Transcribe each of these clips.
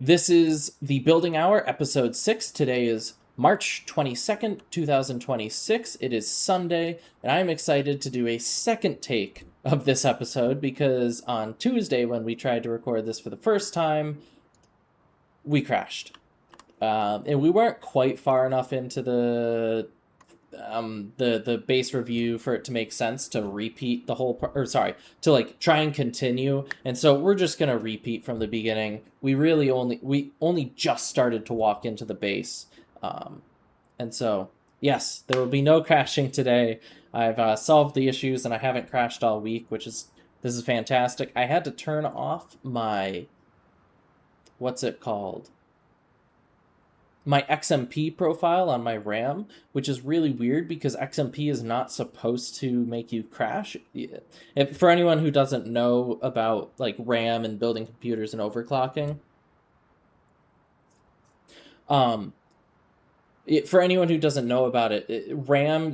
This is the Building Hour, episode 6. Today is March 22nd, 2026. It is Sunday, and I'm excited to do a second take of this episode because on Tuesday, when we tried to record this for the first time, we crashed. And we weren't quite far enough into the base review for it to make sense to repeat the whole to like try and continue, and so we're just gonna repeat from the beginning. We only just started to walk into the base, and so yes, there will be no crashing today. I've solved the issues and I haven't crashed all week, this is fantastic. I had to turn off my, what's it called, my XMP profile on my RAM, which is really weird because XMP is not supposed to make you crash. For anyone who doesn't know about like RAM and building computers and overclocking, um, for anyone who doesn't know about RAM,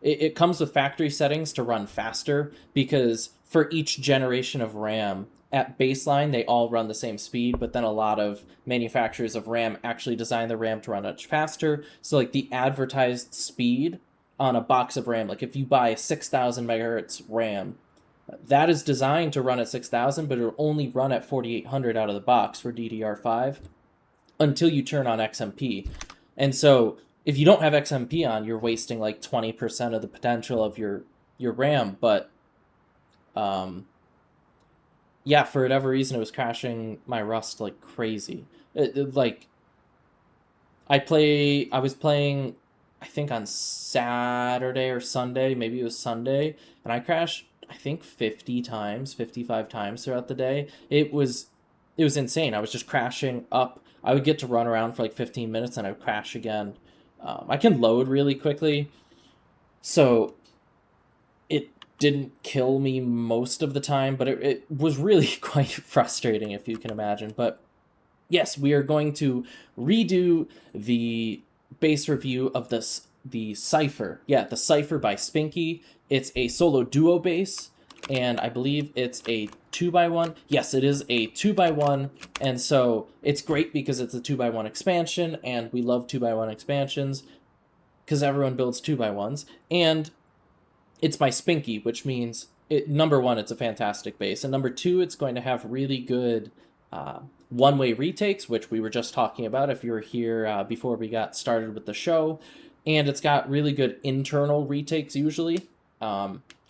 it comes with factory settings to run faster because for each generation of RAM at baseline, they all run the same speed, but then a lot of manufacturers of RAM actually design the RAM to run much faster. So like the advertised speed on a box of RAM, like if you buy 6,000 megahertz RAM, that is designed to run at 6,000, but it'll only run at 4,800 out of the box for DDR5 until you turn on XMP. And so if you don't have XMP on, you're wasting like 20% of the potential of your RAM. But yeah, for whatever reason, it was crashing my Rust like crazy. Like I was playing, I think on Saturday or Sunday, maybe it was Sunday, and I crashed I think 50 times, 55 times throughout the day. It was insane. I was just crashing up. I would get to run around for like 15 minutes and I would crash again. I can load really quickly, so it didn't kill me most of the time, but it was really quite frustrating, if you can imagine. But yes, we are going to redo the base review of the Cipher. Yeah, the Cipher by Spinky. It's a solo duo bass, and I believe it's a 2x1. Yes, it is a 2x1, and so it's great because it's a 2x1 expansion, and we love 2x1 expansions because everyone builds 2x1s. And it's by Spinky, which means number one, it's a fantastic bass, and number two, it's going to have really good one-way retakes, which we were just talking about if you were here before we got started with the show, and it's got really good internal retakes usually.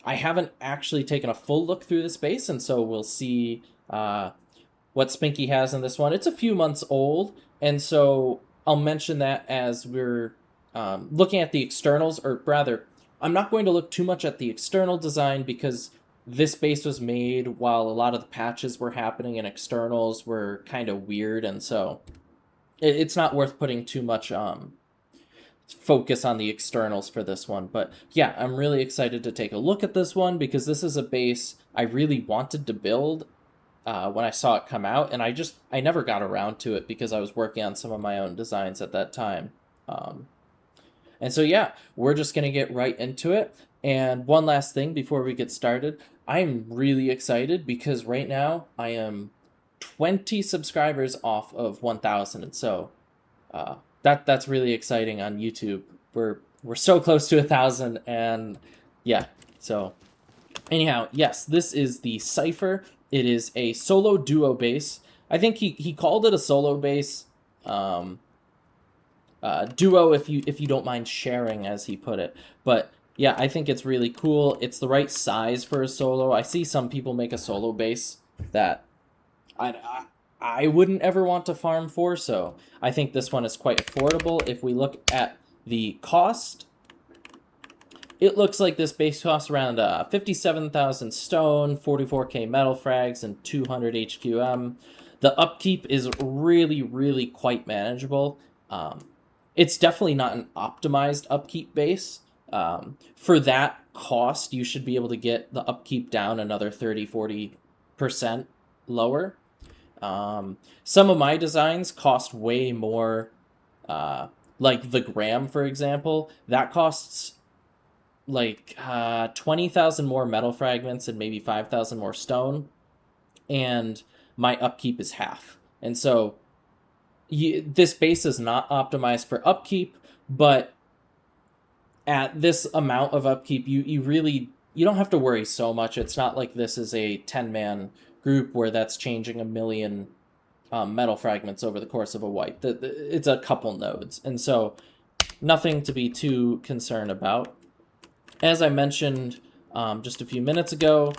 I haven't actually taken a full look through this bass, and so we'll see what Spinky has in this one. It's a few months old, and so I'll mention that as we're looking at the externals, or rather, I'm not going to look too much at the external design because this bass was made while a lot of the patches were happening and externals were kind of weird, and so it's not worth putting too much focus on the externals for this one. But yeah, I'm really excited to take a look at this one because this is a bass I really wanted to build when I saw it come out, and I never got around to it because I was working on some of my own designs at that time. And so yeah, we're just going to get right into it. And one last thing before we get started, I'm really excited because right now I am 20 subscribers off of 1,000, and so that's really exciting on YouTube. We're so close to 1,000, and yeah. So anyhow, yes, this is the Cipher. It is a solo duo bass. I think he called it a solo bass. Duo if you don't mind sharing, as he put it. But yeah, I think it's really cool. It's the right size for a solo. I see some people make a solo bass that I wouldn't ever want to farm for, so I think this one is quite affordable. If we look at the cost, it looks like this bass costs around 57,000 stone, 44k metal frags, and 200 HQM. The upkeep is really, really quite manageable. It's definitely not an optimized upkeep bass. For that cost, you should be able to get the upkeep down another 30-40% lower. Some of my designs cost way more, like the Gram, for example. That costs like 20,000 more metal fragments and maybe 5,000 more stone, and my upkeep is half. And so this base is not optimized for upkeep, but at this amount of upkeep, you don't have to worry so much. It's not like this is a 10-man group where that's changing a million metal fragments over the course of a wipe. It's a couple nodes, and so nothing to be too concerned about. As I mentioned just a few minutes ago,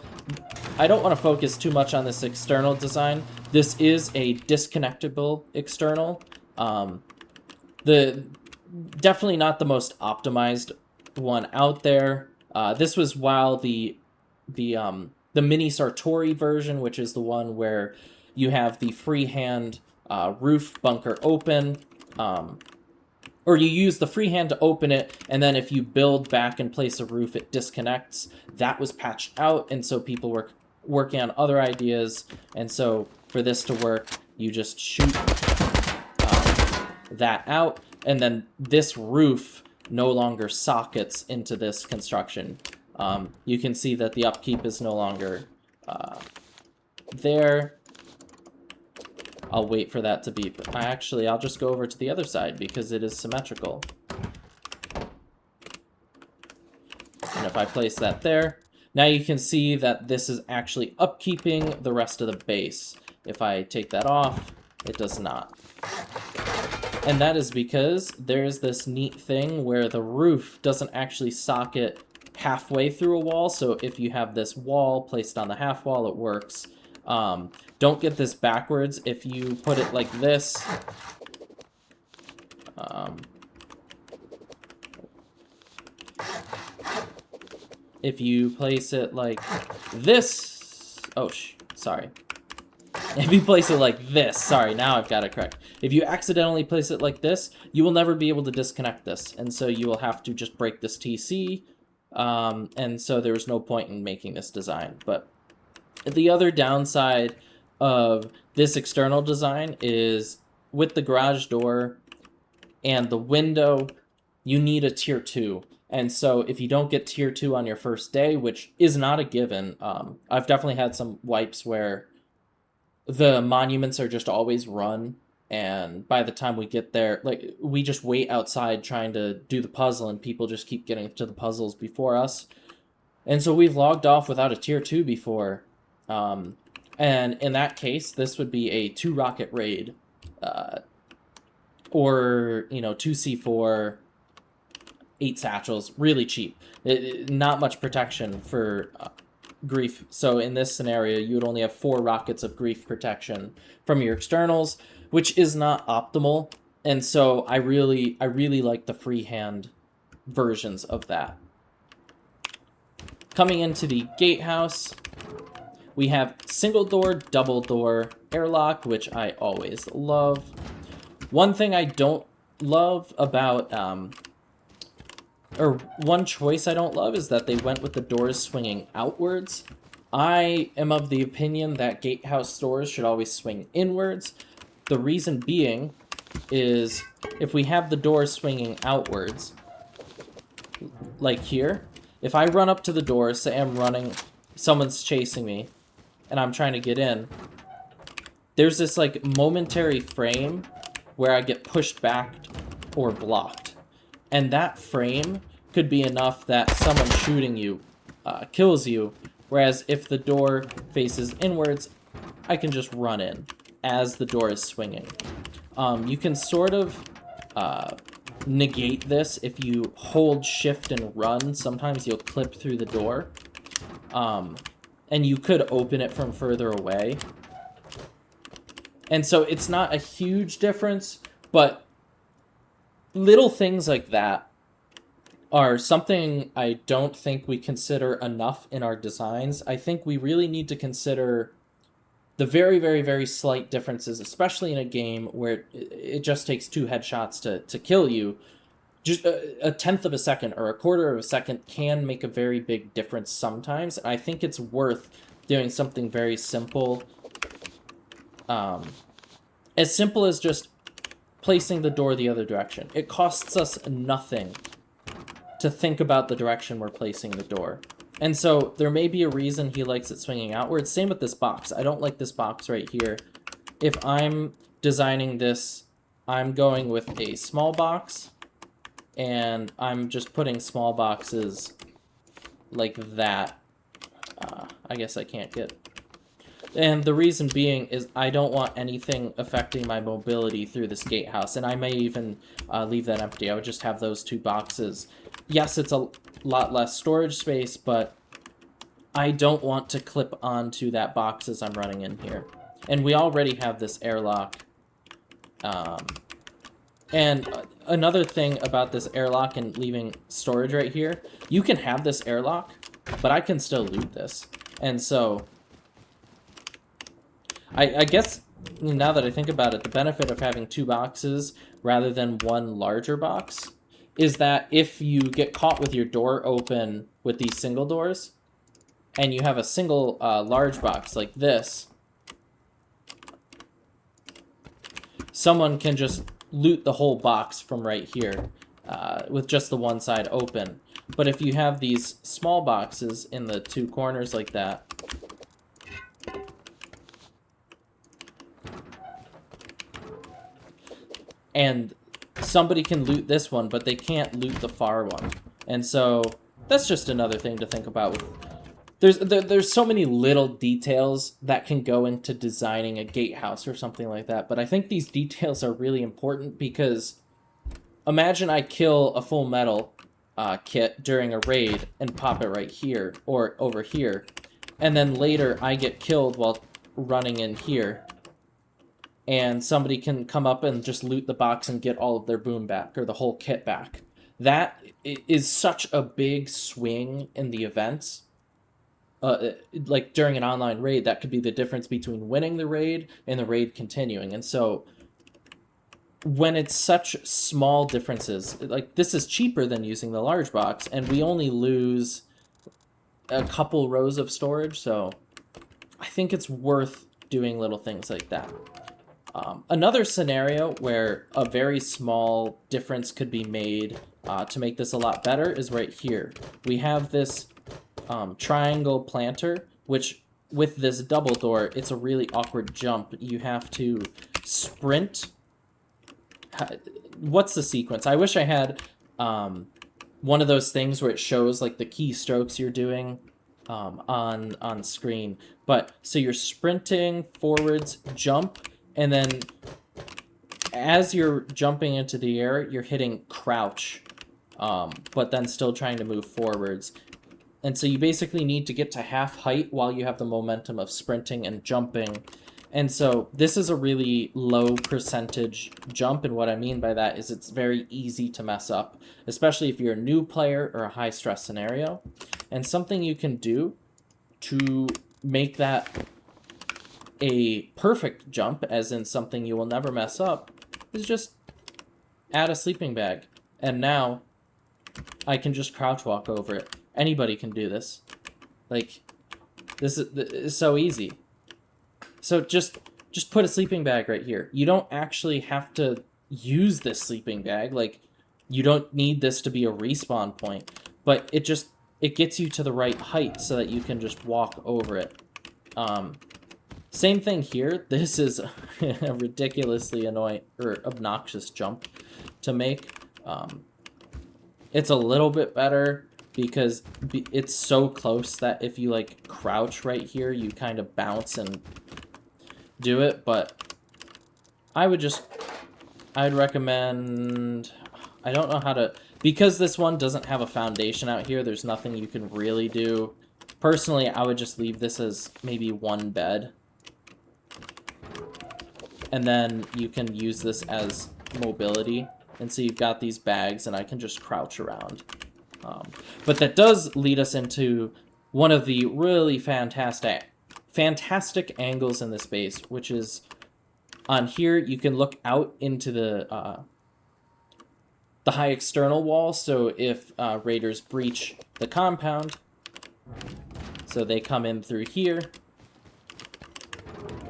I don't want to focus too much on this external design. This is a disconnectable external. Definitely not the most optimized one out there. This was while the mini Sartori version, which is the one where you have the freehand roof bunker open, or you use the freehand to open it, and then if you build back and place a roof, it disconnects. That was patched out, and so people were working on other ideas, and so for this to work, you just shoot that out, and then this roof no longer sockets into this construction. You can see that the upkeep is no longer there. I'll wait for that to beep. I'll just go over to the other side because it is symmetrical. And if I place that there, now you can see that this is actually upkeeping the rest of the base. If I take that off, it does not. And that is because there's this neat thing where the roof doesn't actually socket halfway through a wall. So if you have this wall placed on the half wall, it works. Don't get this backwards. If you put it like this, if you place it like this, sorry. If you place it like this, sorry, now I've got it correct. If you accidentally place it like this, you will never be able to disconnect this, and so you will have to just break this TC, and so there's no point in making this design. But the other downside of this external design is with the garage door and the window, you need a tier 2. And so if you don't get tier 2 on your first day, which is not a given, I've definitely had some wipes where the monuments are just always run, and by the time we get there, like, we just wait outside trying to do the puzzle, and people just keep getting to the puzzles before us. And so we've logged off without a tier 2 before. And in that case, this would be a 2 rocket raid, or 2 C4, 8 satchels, really cheap. Not much protection for grief. So in this scenario, you would only have 4 rockets of grief protection from your externals, which is not optimal. And so I really like the freehand versions of that. Coming into the gatehouse, we have single door, double door, airlock, which I always love. One thing I don't love about, or one choice I don't love, is that they went with the doors swinging outwards. I am of the opinion that gatehouse doors should always swing inwards. The reason being is if we have the doors swinging outwards, like here, if I run up to the door, say I'm running, someone's chasing me, and I'm trying to get in, there's this like momentary frame where I get pushed back or blocked. And that frame could be enough that someone shooting you kills you, whereas if the door faces inwards, I can just run in as the door is swinging. You can sort of negate this if you hold shift and run. Sometimes you'll clip through the door. And you could open it from further away. And so it's not a huge difference, but little things like that are something I don't think we consider enough in our designs. I think we really need to consider the very, very, very slight differences, especially in a game where it just takes 2 headshots to kill you. Just a tenth of a second or a quarter of a second can make a very big difference sometimes. I think it's worth doing something very simple. As simple as just placing the door the other direction. It costs us nothing to think about the direction we're placing the door. And so there may be a reason he likes it swinging outwards. Same with this box. I don't like this box right here. If I'm designing this I'm going with a small box, and I'm just putting small boxes like that. I guess I can't get... And the reason being is I don't want anything affecting my mobility through this gatehouse, and I may even leave that empty. I would just have those 2 boxes. Yes, it's a lot less storage space, but I don't want to clip onto that box as I'm running in here. And we already have this airlock. And another thing about this airlock and leaving storage right here, you can have this airlock, but I can still loot this. And so, I guess, now that I think about it, the benefit of having 2 boxes rather than 1 larger box is that if you get caught with your door open with these single doors, and you have a single large box like this, someone can just loot the whole box from right here with just the one side open. But if you have these small boxes in the 2 corners like that, and somebody can loot this one, but they can't loot the far one. And so that's just another thing to think about. There's so many little details that can go into designing a gatehouse or something like that, but I think these details are really important because imagine I kill a full metal kit during a raid and pop it right here or over here, and then later I get killed while running in here, and somebody can come up and just loot the box and get all of their boom back or the whole kit back. That is such a big swing in the events. Like during an online raid, that could be the difference between winning the raid and the raid continuing. And so when it's such small differences, like this is cheaper than using the large box, and we only lose a couple rows of storage, so I think it's worth doing little things like that. Another scenario where a very small difference could be made to make this a lot better is right here. We have this triangle planter, which with this double door, it's a really awkward jump. You have to sprint. What's the sequence? I wish I had one of those things where it shows like the keystrokes you're doing on screen. But so you're sprinting forwards, jump, and then as you're jumping into the air, you're hitting crouch, but then still trying to move forwards. And so you basically need to get to half height while you have the momentum of sprinting and jumping. And so this is a really low percentage jump, and what I mean by that is it's very easy to mess up, especially if you're a new player or a high-stress scenario. And something you can do to make that a perfect jump, as in something you will never mess up, is just add a sleeping bag. And now I can just crouch walk over it. Anybody can do this. Like, this is so easy. So just put a sleeping bag right here. You don't actually have to use this sleeping bag. Like, you don't need this to be a respawn point. But it gets you to the right height so that you can just walk over it. Same thing here. This is a ridiculously annoying or obnoxious jump to make. It's a little bit better because it's so close that if you like crouch right here, you kind of bounce and do it. But I'd recommend, I don't know how to, because this one doesn't have a foundation out here, there's nothing you can really do. Personally, I would just leave this as maybe 1 bed. And then you can use this as mobility. And so you've got these bags, and I can just crouch around. But that does lead us into one of the really fantastic angles in this base, which is on here. You can look out into the high external wall. So if raiders breach the compound, so they come in through here.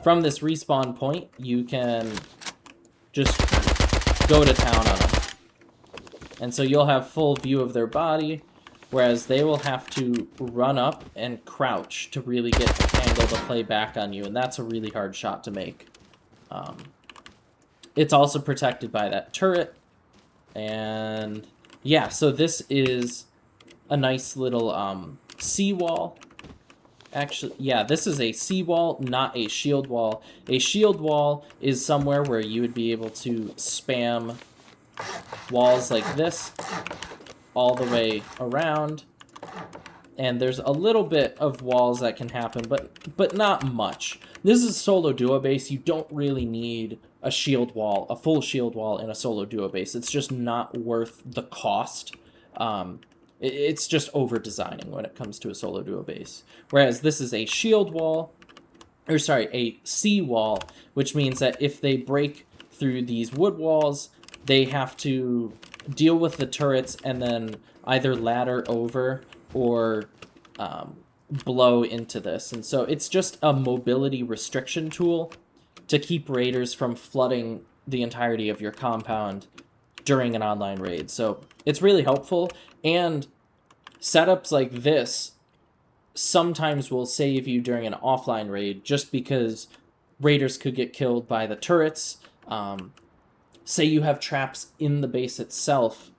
From this respawn point, you can just go to town on them. And so you'll have full view of their body, whereas they will have to run up and crouch to really get the angle to play back on you, and that's a really hard shot to make. It's also protected by that turret. And yeah, so this is a nice little seawall. Actually, yeah, this is a seawall, not a shield wall. A shield wall is somewhere where you would be able to spam walls like this all the way around. And there's a little bit of walls that can happen, but not much. This is solo duo base. You don't really need a shield wall, a full shield wall in a solo duo base. It's just not worth the cost. It's just over designing when it comes to a solo duo base. Whereas this is a shield wall, or sorry, a sea wall, which means that if they break through these wood walls, they have to deal with the turrets and then either ladder over or blow into this. And so it's just a mobility restriction tool to keep raiders from flooding the entirety of your compound during an online raid. So it's really helpful, and setups like this sometimes will save you during an offline raid just because raiders could get killed by the turrets. Say you have traps in the base itself.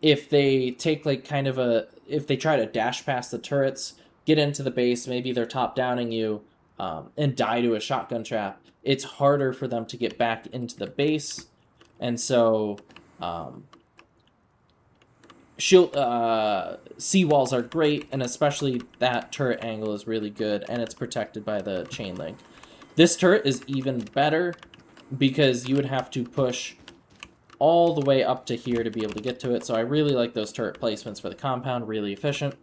If they take like kind of if they try to dash past the turrets, get into the base, maybe they're top downing you, and die to a shotgun trap, it's harder for them to get back into the base. And so seawalls are great, and especially that turret angle is really good, and it's protected by the chain link. This turret is even better because you would have to push all the way up to here to be able to get to it. So I really like those turret placements for the compound, really efficient.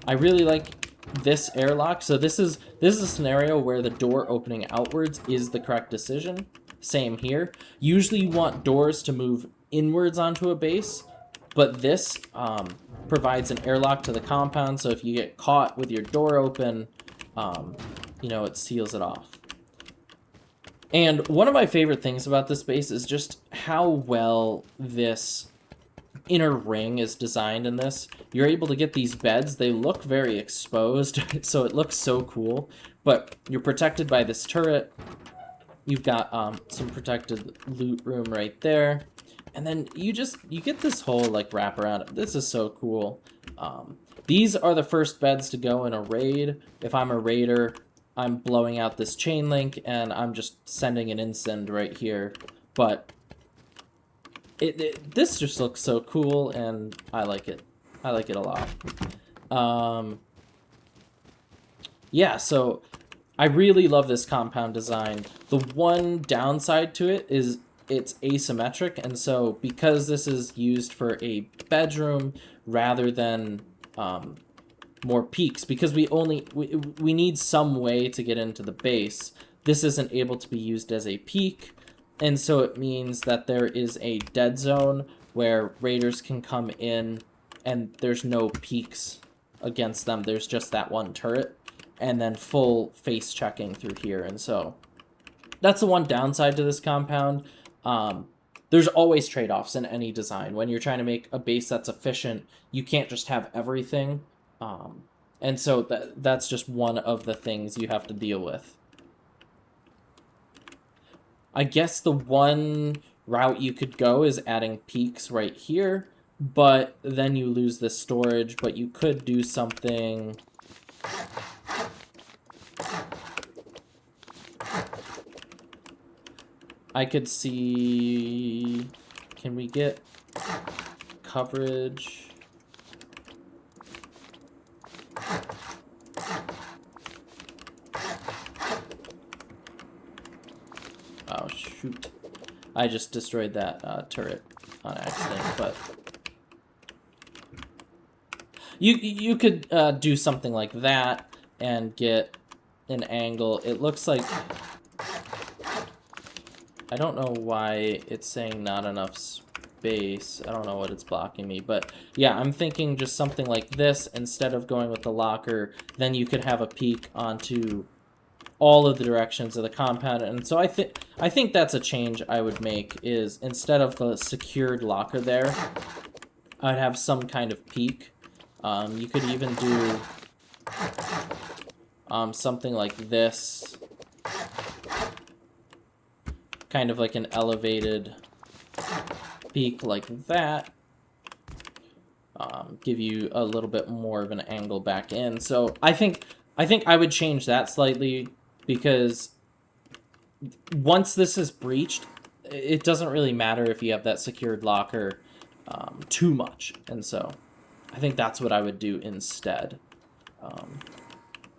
I really like this airlock. So this is a scenario where the door opening outwards is the correct decision. Same here. Usually you want doors to move inwards onto a base, but this provides an airlock to the compound, so if you get caught with your door open, you know, it seals it off. And one of my favorite things about this base is just how well this inner ring is designed in this. You're able to get these beds. They look very exposed, so it looks so cool, but you're protected by this turret. You've got some protected loot room right there. And then you get this whole like wraparound. This is so cool. These are the first beds to go in a raid. If I'm a raider, I'm blowing out this chain link and I'm just sending an incend right here. But this just looks so cool, and I like it. I like it a lot. Yeah, so I really love this compound design. The one downside to it is it's asymmetric, and so because this is used for a bedroom rather than more peaks, because we need some way to get into the base, this isn't able to be used as a peak, and so it means that there is a dead zone where raiders can come in and there's no peaks against them. There's just that one turret and then full face checking through here. And so that's the one downside to this compound. There's always trade-offs in any design. When you're trying to make a base that's efficient, you can't just have everything. And so that's just one of the things you have to deal with. I guess the one route you could go is adding peaks right here, but then you lose this storage. But you could do something... I could see... Can we get coverage? Oh, shoot. I just destroyed that turret on accident, but... You could do something like that and get an angle. It looks like... I don't know why it's saying not enough space. I don't know what it's blocking me, but yeah, I'm thinking just something like this instead of going with the locker. Then you could have a peek onto all of the directions of the compound, and so I think that's a change I would make, is instead of the secured locker there, I'd have some kind of peek. You could even do something like this kind of like an elevated peak like that, give you a little bit more of an angle back in. So I think I would change that slightly, because once this is breached, it doesn't really matter if you have that secured locker too much. And so I think that's what I would do instead.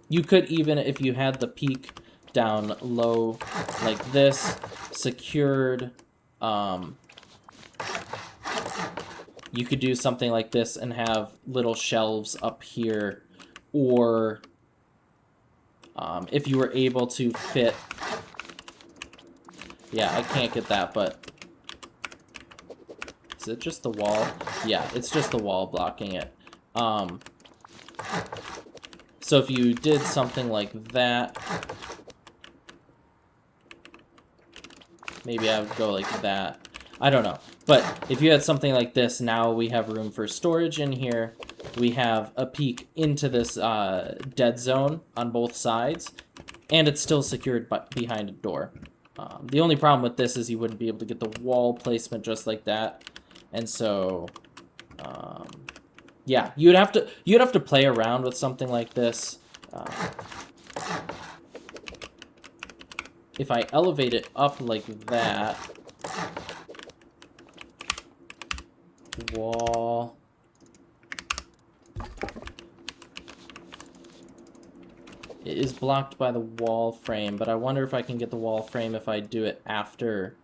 You could even, if you had the peak down low like this, secured, you could do something like this and have little shelves up here, or if you were able to fit, yeah, I can't get that, but is it just the wall? Yeah, it's just the wall blocking it. So if you did something like that, maybe I would go like that. I don't know. But if you had something like this, now we have room for storage in here. We have a peek into this dead zone on both sides, and it's still secured behind a door. The only problem with this is you wouldn't be able to get the wall placement just like that. And so, yeah, you'd have to play around with something like this. If I elevate it up like that, wall, it is blocked by the wall frame, but I wonder if I can get the wall frame if I do it after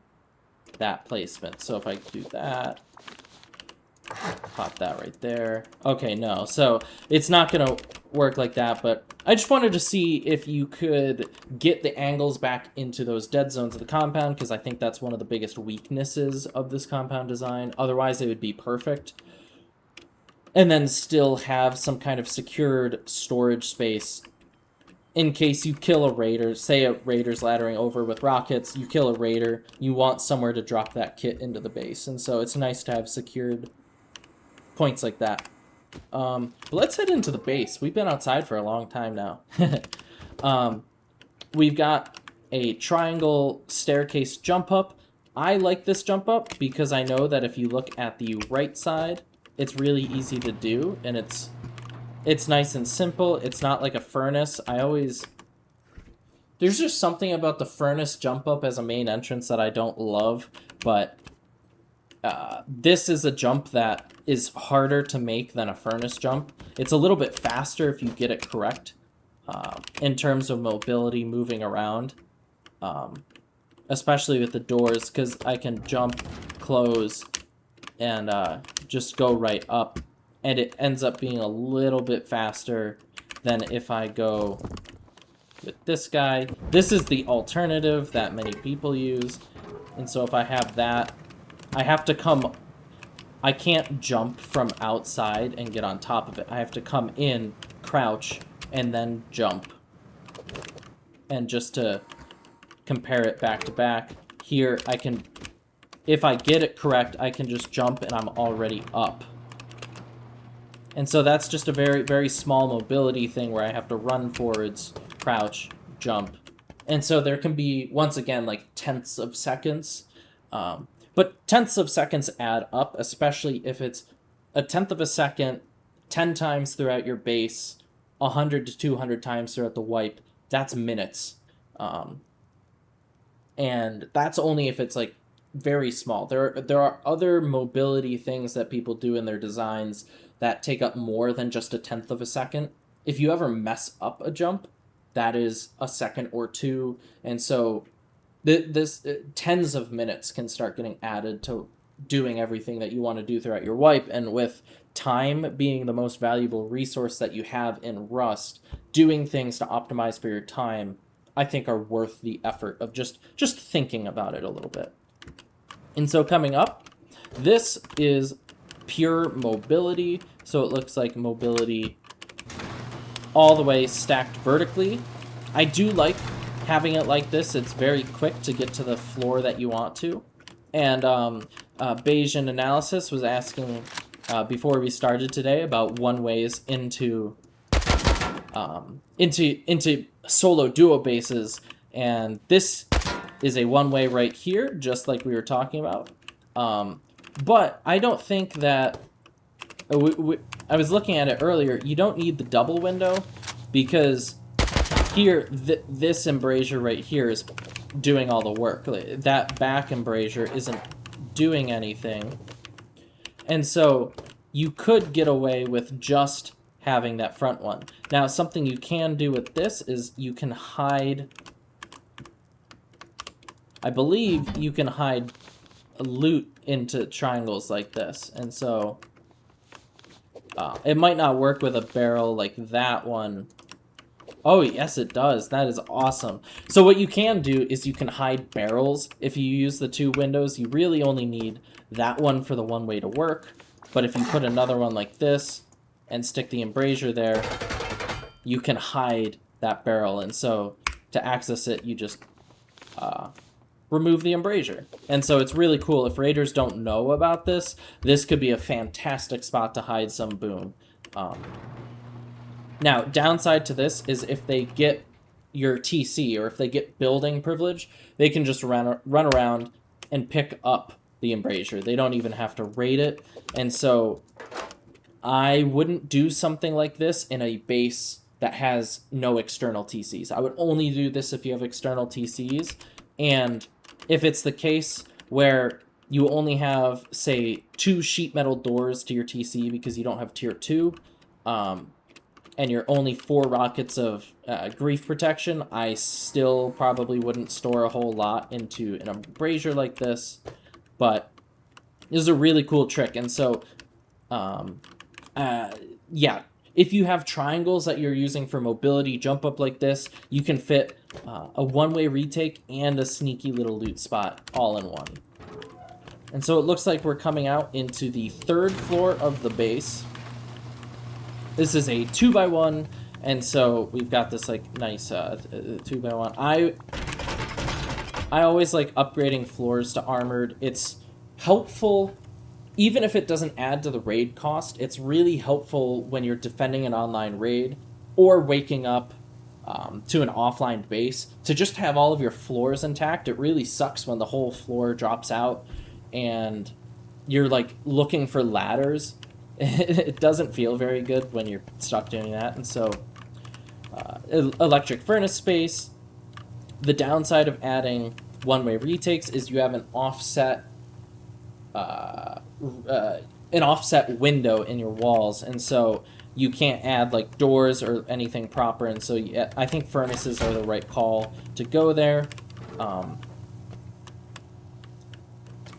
that placement. So if I do that, pop that right there. Okay, no, so it's not gonna work like that, but I just wanted to see if you could get the angles back into those dead zones of the compound, because I think that's one of the biggest weaknesses of this compound design. Otherwise, it would be perfect. And then still have some kind of secured storage space in case you kill a raider. Say a raider's laddering over with rockets, you kill a raider, you want somewhere to drop that kit into the base. And so it's nice to have secured points like that. But let's head into the base. We've been outside for a long time now. We've got a triangle staircase jump up. I like this jump up because I know that if you look at the right side, it's really easy to do, and it's nice and simple. It's not like a furnace. There's just something about the furnace jump up as a main entrance that I don't love, but this is a jump that is harder to make than a furnace jump. It's a little bit faster if you get it correct in terms of mobility, moving around, especially with the doors, because I can jump, close, and just go right up, and it ends up being a little bit faster than if I go with this guy. This is the alternative that many people use, and so if I have that, I can't jump from outside and get on top of it. I have to come in, crouch, and then jump. And just to compare it back to back, here I can, if I get it correct, I can just jump and I'm already up. And so that's just a very, very small mobility thing where I have to run forwards, crouch, jump. And so there can be, once again, like tenths of seconds. But tenths of seconds add up, especially if it's a tenth of a second, 10 times throughout your base, 100 to 200 times throughout the wipe. That's minutes. And that's only if it's like very small. There are other mobility things that people do in their designs that take up more than just a tenth of a second. If you ever mess up a jump, that is a second or two. And so this tens of minutes can start getting added to doing everything that you want to do throughout your wipe. And with time being the most valuable resource that you have in Rust, doing things to optimize for your time, I think are worth the effort of just thinking about it a little bit. And so coming up, this is pure mobility. So it looks like mobility all the way stacked vertically. I do like having it like this. It's very quick to get to the floor that you want to. And Bayesian Analysis was asking before we started today about one ways into solo duo bases, and this is a one-way right here, just like we were talking about. But I don't think that... I was looking at it earlier. You don't need the double window because here, this embrasure right here is doing all the work. That back embrasure isn't doing anything. And so you could get away with just having that front one. Now, something you can do with this is you can hide... I believe you can hide loot into triangles like this. And so it might not work with a barrel like that one. Oh, yes, it does. That is awesome. So what you can do is you can hide barrels. If you use the two windows, you really only need that one for the one way to work. But if you put another one like this and stick the embrasure there, you can hide that barrel. And so to access it, you just remove the embrasure. And so it's really cool. If raiders don't know about this, this could be a fantastic spot to hide some boom. Now, downside to this is if they get your TC or if they get building privilege, they can just run around and pick up the embrasure. They don't even have to raid it. And so I wouldn't do something like this in a base that has no external TCs. I would only do this if you have external TCs. And if it's the case where you only have, say, 2 sheet metal doors to your TC because you don't have tier 2, and you're only 4 rockets of grief protection, I still probably wouldn't store a whole lot into an embrasure like this. But this is a really cool trick. And so, yeah, if you have triangles that you're using for mobility jump up like this, you can fit a one-way retake and a sneaky little loot spot all in one. And so it looks like we're coming out into the 3rd floor of the base. This is a 2x1, and so we've got this like nice 2x1. I always like upgrading floors to armored. It's helpful, even if it doesn't add to the raid cost. It's really helpful when you're defending an online raid or waking up to an offline base to just have all of your floors intact. It really sucks when the whole floor drops out and you're like looking for ladders. It doesn't feel very good when you're stuck doing that. And so electric furnace space. The downside of adding one-way retakes is you have an offset window in your walls, and so you can't add like doors or anything proper. And so I think furnaces are the right call to go there. And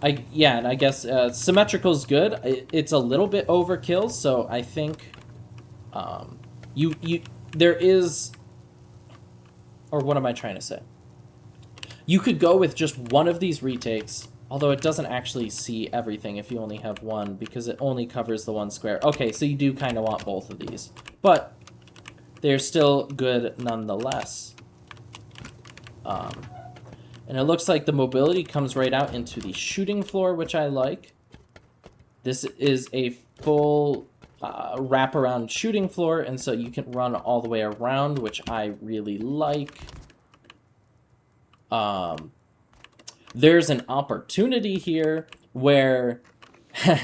I guess symmetrical is good. It's a little bit overkill, so I think there is, or what am I trying to say? You could go with just one of these retakes, although it doesn't actually see everything if you only have one, because it only covers the one square. Okay, so you do kind of want both of these, but they're still good nonetheless. And it looks like the mobility comes right out into the shooting floor, which I like. This is a full wraparound shooting floor, and so you can run all the way around, which I really like. There's an opportunity here where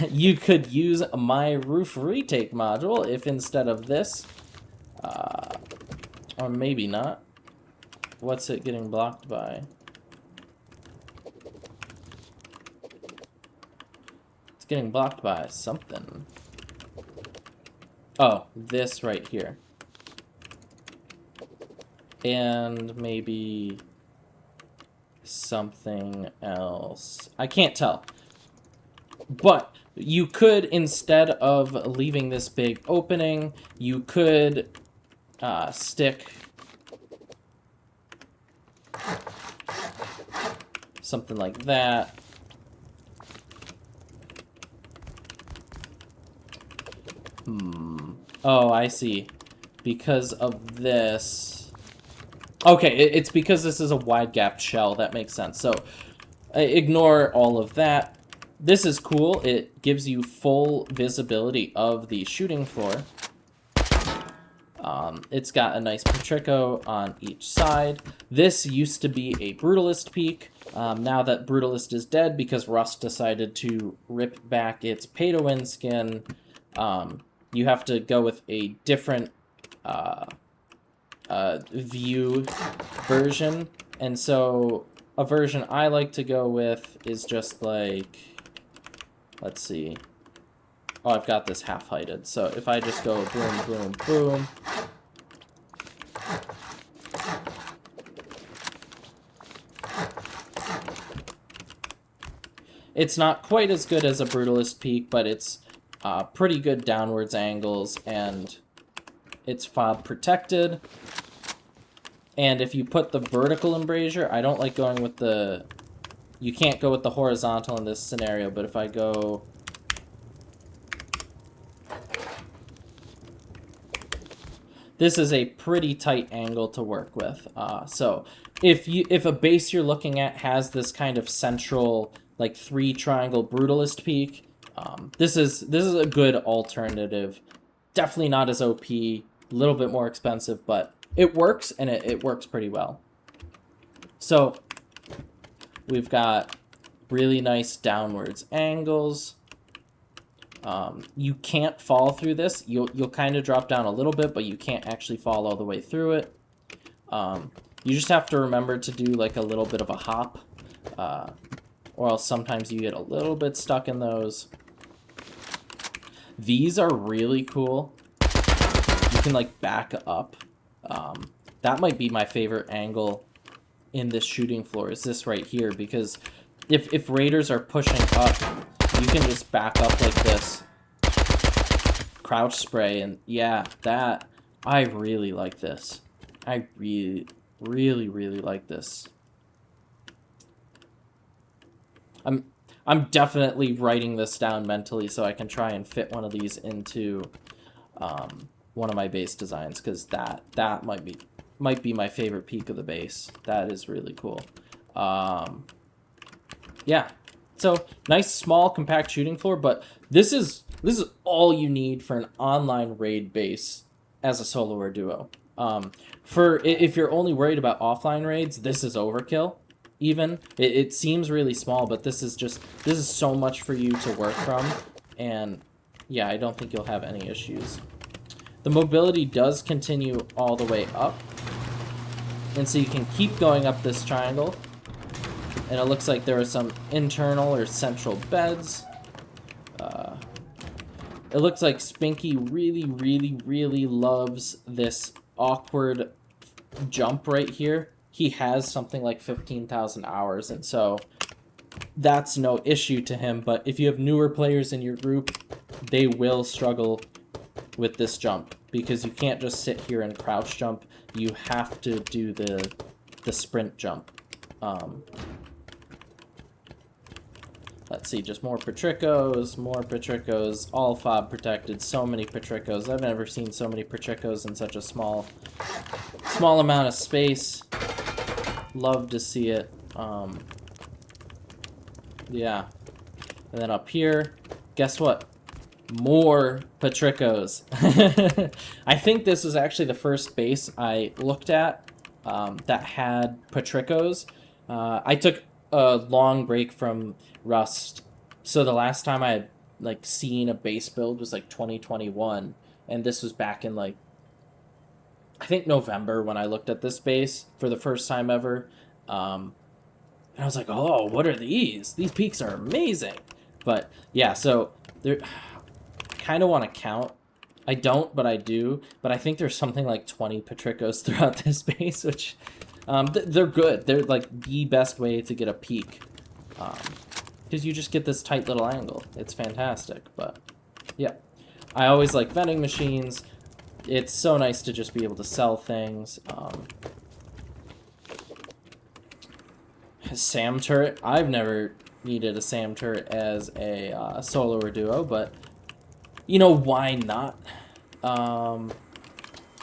you could use my roof retake module if instead of this, or maybe not. What's it getting blocked by? It's getting blocked by something. Oh, this right here. And maybe something else. I can't tell. But you could, instead of leaving this big opening, you could stick something like that. Oh, I see. Because of this. Okay, it's because this is a wide-gapped shell. That makes sense. So, ignore all of that. This is cool. It gives you full visibility of the shooting floor. It's got a nice Patrico on each side. This used to be a Brutalist peak. Now that Brutalist is dead because Rust decided to rip back its pay-to-win skin, you have to go with a different view version. And so a version I like to go with is just like, let's see. Oh, I've got this half-heighted. So if I just go boom, boom, boom. It's not quite as good as a Brutalist peak, but it's pretty good downwards angles, and it's fob protected. And if you put the vertical embrasure, I don't like going with the... You can't go with the horizontal in this scenario, but if I go... This is a pretty tight angle to work with. So if a base you're looking at has this kind of central, like 3-triangle Brutalist peak, this is a good alternative. Definitely not as OP, a little bit more expensive, but it works, and it works pretty well. So we've got really nice downwards angles. You can't fall through this. You'll kind of drop down a little bit, but you can't actually fall all the way through it. You just have to remember to do like a little bit of a hop, or else sometimes you get a little bit stuck in those. These are really cool. You can like back up. That might be my favorite angle in this shooting floor, is this right here, because if raiders are pushing up, you can just back up like this, crouch spray, and yeah, that, I really like this. I really, really, really like this. I'm definitely writing this down mentally so I can try and fit one of these into one of my base designs, because that might be my favorite peak of the base. That is really cool. Yeah. So, nice, small, compact shooting floor, but this is all you need for an online raid base as a solo or duo. If you're only worried about offline raids, this is overkill. Even it seems really small, but this is so much for you to work from, and yeah, I don't think you'll have any issues. The mobility does continue all the way up, and so you can keep going up this triangle. And it looks like there are some internal or central beds. It looks like Spinky really, really, really loves this awkward jump right here. He has something like 15,000 hours, and so that's no issue to him. But if you have newer players in your group, they will struggle with this jump, because you can't just sit here and crouch jump. You have to do the sprint jump. Let's see, just more Patricos, all fob protected, so many Patricos. I've never seen so many Patricos in such a small amount of space. Love to see it. Yeah. And then up here, guess what? More Patricos. I think this was actually the first base I looked at that had Patricos. I took a long break from Rust, so the last time I had like seen a base build was like 2021, and this was back in like, I think November, when I looked at this base for the first time ever. And I was like, oh, what are these? These peaks are amazing. But yeah, so there, I kind of want to count. I don't, but I do. But I think there's something like 20 Patricos throughout this base, which they're good. They're like the best way to get a peak, because you just get this tight little angle. It's fantastic. But yeah, I always like vending machines. It's so nice to just be able to sell things. SAM turret. I've never needed a SAM turret as a solo or duo, but you know, why not?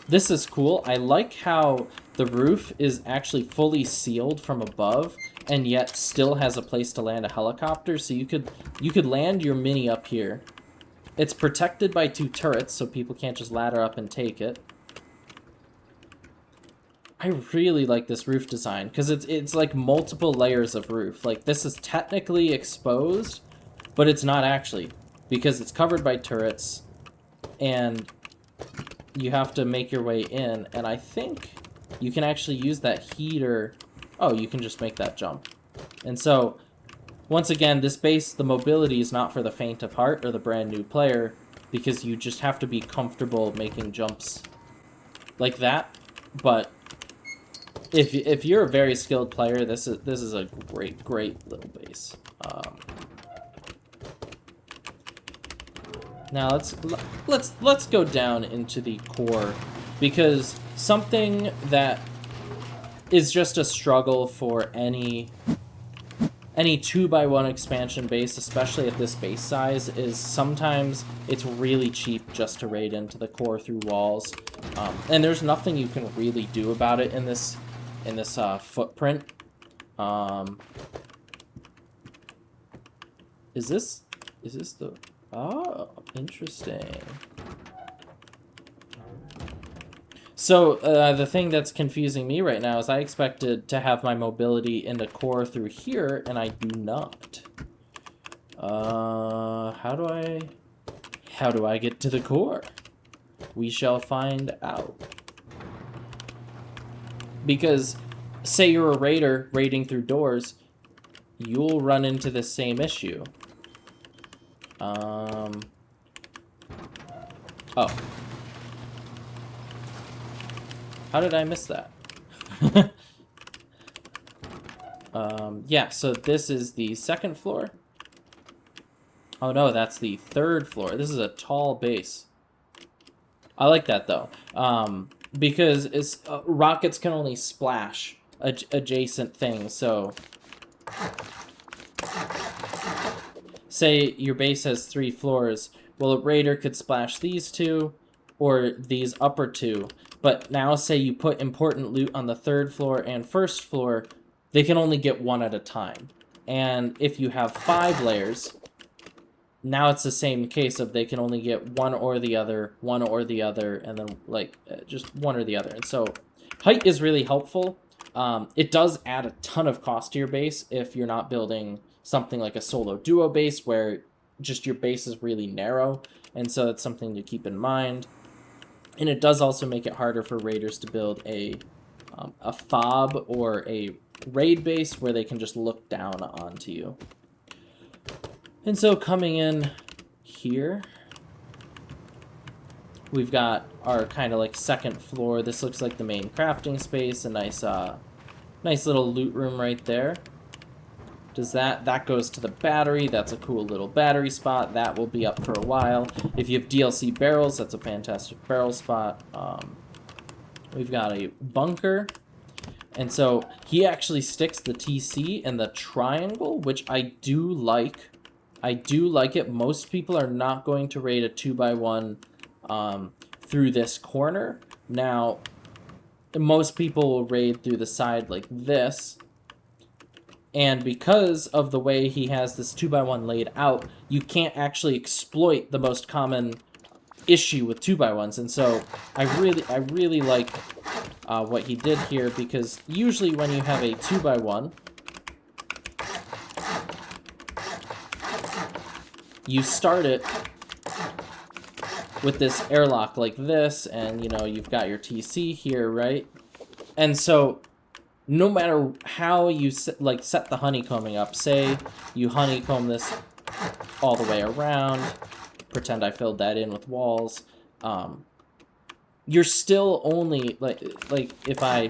This is cool. I like how the roof is actually fully sealed from above, and yet still has a place to land a helicopter. So you could land your mini up here. It's protected by 2 turrets, so people can't just ladder up and take it. I really like this roof design because it's like multiple layers of roof. Like this is technically exposed, but it's not actually because it's covered by turrets and you have to make your way in. And I think you can actually use that heater. Oh, you can just make that jump. And so once again, this base, the mobility is not for the faint of heart or the brand new player because you just have to be comfortable making jumps like that. But if you're a very skilled player, this is a great little base. Now let's go down into the core, because something that is just a struggle for any 2x1 expansion base, especially at this base size, is sometimes it's really cheap just to raid into the core through walls, and there's nothing you can really do about it in this footprint. Is this the... Oh, interesting. So, the thing that's confusing me right now is I expected to have my mobility into core through here, and I do not. How do I get to the core? We shall find out. Because, say you're a raider raiding through doors, you'll run into the same issue. Oh. How did I miss that? Yeah, so this is the second floor. Oh no, that's the third floor. This is a tall base. I like that though, because it's rockets can only splash adjacent things. So, say your base has 3 floors. Well, a raider could splash these 2 or these upper 2. But now say you put important loot on the 3rd floor and 1st floor, they can only get 1 at a time. And if you have 5 layers, now it's the same case of they can only get 1 or the other, and then like just 1 or the other. And so height is really helpful. It does add a ton of cost to your base if you're not building something like a solo duo base where just your base is really narrow, and so it's something to keep in mind. And it does also make it harder for raiders to build a fob or a raid base where they can just look down onto you. And so coming in here, we've got our kind of like second floor. This looks like the main crafting space, a nice little loot room right there. Does that goes to the battery. That's a cool little battery spot. That will be up for a while. If you have DLC barrels, that's a fantastic barrel spot. We've got a bunker. And so he actually sticks the TC in the triangle, which I do like. I do like it. Most people are not going to raid a 2x1 through this corner. Now, most people will raid through the side like this. And because of the way he has this 2x1 laid out, you can't actually exploit the most common issue with 2x1s. And so I really like what he did here, because usually when you have a 2x1, you start it with this airlock like this, and you know, you've got your TC here, right? And so no matter how you set the honeycombing up, say you honeycomb this all the way around, pretend I filled that in with walls, you're still only, like if I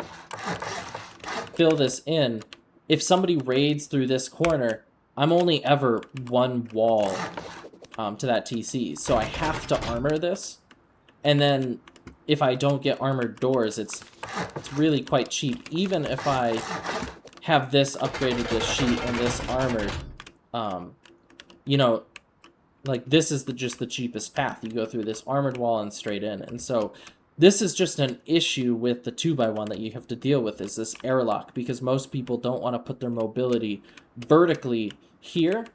fill this in, if somebody raids through this corner, I'm only ever 1 wall to that TC, so I have to armor this, and then if I don't get armored doors, it's really quite cheap. Even if I have this upgraded, this sheet, and this armored, you know, like this is just the cheapest path. You go through this armored wall and straight in. And so this is just an issue with the 2x1 that you have to deal with, is this airlock, because most people don't want to put their mobility vertically here.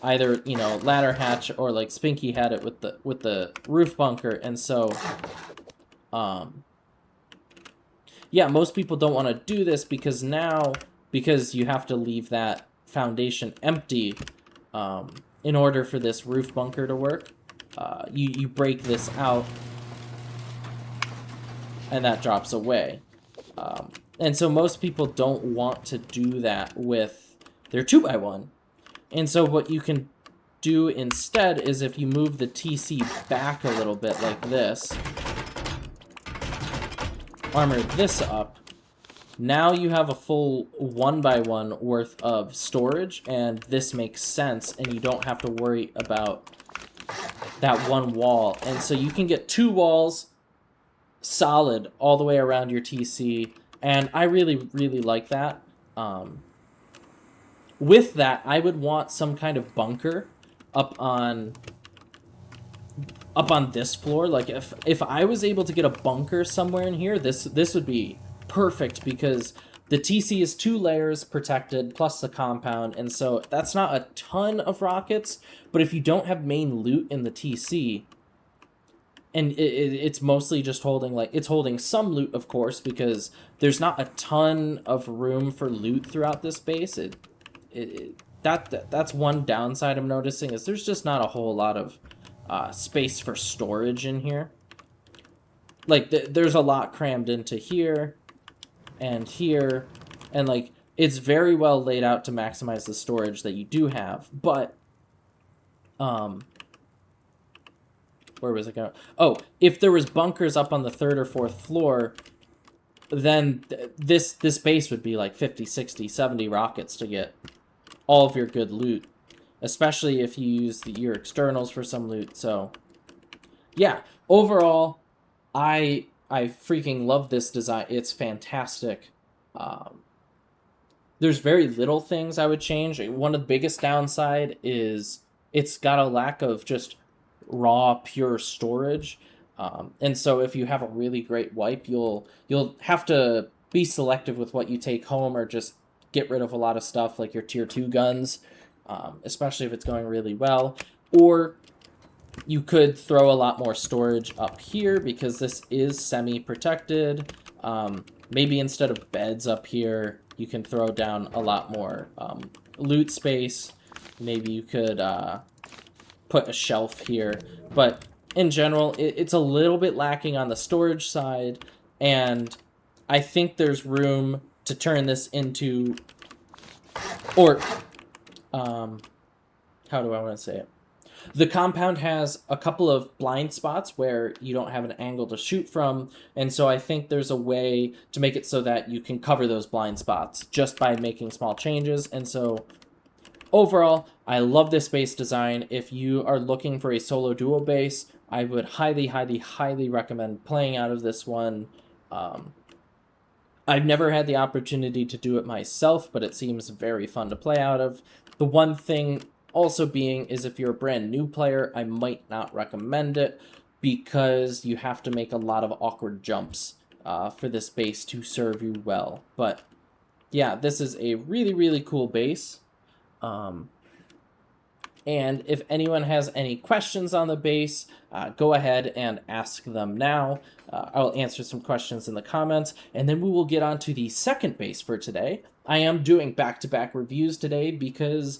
Either, you know, ladder hatch, or like Spinky had it with the roof bunker. And so yeah, most people don't want to do this because you have to leave that foundation empty in order for this roof bunker to work. You break this out, and that drops away. And so most people don't want to do that with their 2x1. And so what you can do instead is if you move the TC back a little bit like this, armor this up, now you have a full 1x1 worth of storage, and this makes sense, and you don't have to worry about that one wall. And so you can get 2 walls solid all the way around your TC, and I really, really like that. With that, I would want some kind of bunker up on this floor. Like if I was able to get a bunker somewhere in here, this would be perfect, because the TC is 2 layers protected plus the compound, and so that's not a ton of rockets. But if you don't have main loot in the TC, and it's mostly just holding, like, it's holding some loot, of course, because there's not a ton of room for loot throughout this base. That's one downside I'm noticing, is there's just not a whole lot of space for storage in here. Like, there's a lot crammed into here and here, and like, it's very well laid out to maximize the storage that you do have. But where was it going? Oh, if there was bunkers up on the 3rd or 4th floor, then this base would be like 50, 60, 70 rockets to get all of your good loot, especially if you use your externals for some loot. So yeah, overall, I freaking love this design. It's fantastic. There's very little things I would change. One of the biggest downside is it's got a lack of just raw, pure storage. And so if you have a really great wipe, you'll have to be selective with what you take home, or just get rid of a lot of stuff like your tier 2 guns, especially if it's going really well. Or you could throw a lot more storage up here, because this is semi-protected. Maybe instead of beds up here, you can throw down a lot more loot space. Maybe you could put a shelf here. But in general, it's a little bit lacking on the storage side, and I think there's room to turn this into, or how do I want to say it? The compound has a couple of blind spots where you don't have an angle to shoot from, and so I think there's a way to make it so that you can cover those blind spots just by making small changes. And so overall, I love this base design. If you are looking for a solo duo base, I would highly, highly, highly recommend playing out of this one. I've never had the opportunity to do it myself, but it seems very fun to play out of. The one thing also being is, if you're a brand new player, I might not recommend it, because you have to make a lot of awkward jumps for this base to serve you well. But yeah, this is a really, really cool base. And if anyone has any questions on the base, go ahead and ask them now. I'll answer some questions in the comments, and then we will get on to the second base for today. I am doing back-to-back reviews today because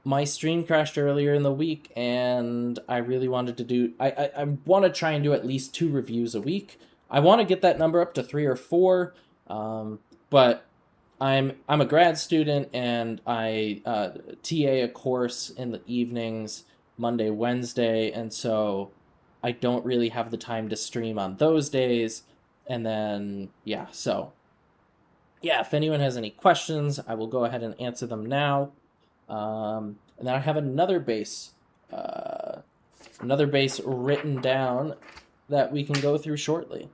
my stream crashed earlier in the week, and I really wanted to do... I want to try and do at least 2 reviews a week. I want to get that number up to 3 or 4, but I'm a grad student, and I TA a course in the evenings, Monday, Wednesday, and so I don't really have the time to stream on those days. And then, yeah, so yeah, if anyone has any questions, I will go ahead and answer them now. And then I have another base written down that we can go through shortly.